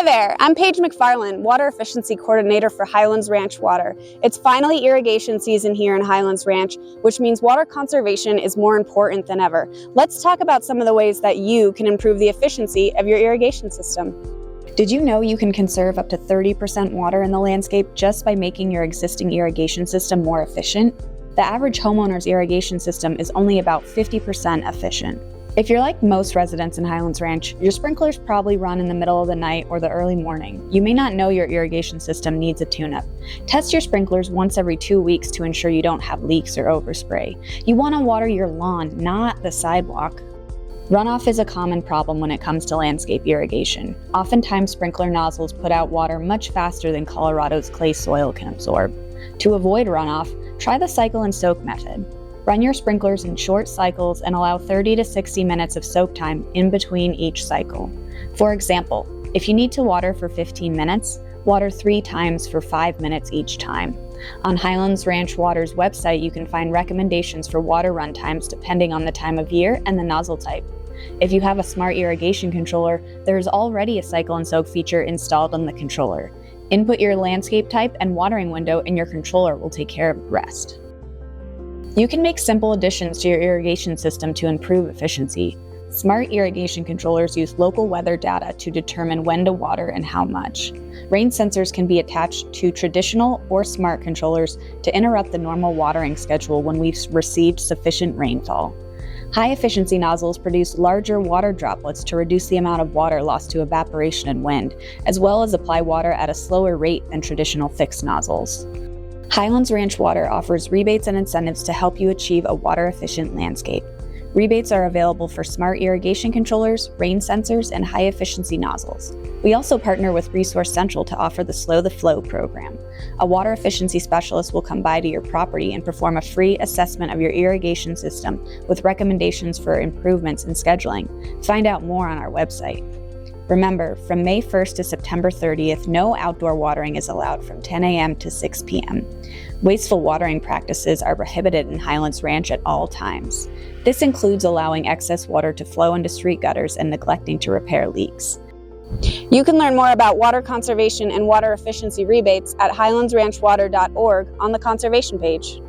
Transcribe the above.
there, I'm Paige McFarland, Water Efficiency Coordinator for Highlands Ranch Water. It's finally irrigation season here in Highlands Ranch, which means water conservation is more important than ever. Let's talk about some of the ways that you can improve the efficiency of your irrigation system. Did you know you can conserve up to 30% water in the landscape just by making your existing irrigation system more efficient? The average homeowner's irrigation system is only about 50% efficient. If you're like most residents in Highlands Ranch, your sprinklers probably run in the middle of the night or the early morning. You may not know your irrigation system needs a tune-up. Test your sprinklers once every 2 weeks to ensure you don't have leaks or overspray. You want to water your lawn, not the sidewalk. Runoff is a common problem when it comes to landscape irrigation. Oftentimes, sprinkler nozzles put out water much faster than Colorado's clay soil can absorb. To avoid runoff, try the cycle and soak method. Run your sprinklers in short cycles and allow 30 to 60 minutes of soak time in between each cycle. For example, if you need to water for 15 minutes, water 3 times for 5 minutes each time. On Highlands Ranch Water's website, you can find recommendations for water run times depending on the time of year and the nozzle type. If you have a smart irrigation controller, there is already a cycle and soak feature installed on the controller. Input your landscape type and watering window, and your controller will take care of the rest. You can make simple additions to your irrigation system to improve efficiency. Smart irrigation controllers use local weather data to determine when to water and how much. Rain sensors can be attached to traditional or smart controllers to interrupt the normal watering schedule when we've received sufficient rainfall. High-efficiency nozzles produce larger water droplets to reduce the amount of water lost to evaporation and wind, as well as apply water at a slower rate than traditional fixed nozzles. Highlands Ranch Water offers rebates and incentives to help you achieve a water-efficient landscape. Rebates are available for smart irrigation controllers, rain sensors, and high-efficiency nozzles. We also partner with Resource Central to offer the Slow the Flow program. A water efficiency specialist will come by to your property and perform a free assessment of your irrigation system with recommendations for improvements in scheduling. Find out more on our website. Remember, from May 1st to September 30th, no outdoor watering is allowed from 10 a.m. to 6 p.m. Wasteful watering practices are prohibited in Highlands Ranch at all times. This includes allowing excess water to flow into street gutters and neglecting to repair leaks. You can learn more about water conservation and water efficiency rebates at highlandsranchwater.org on the conservation page.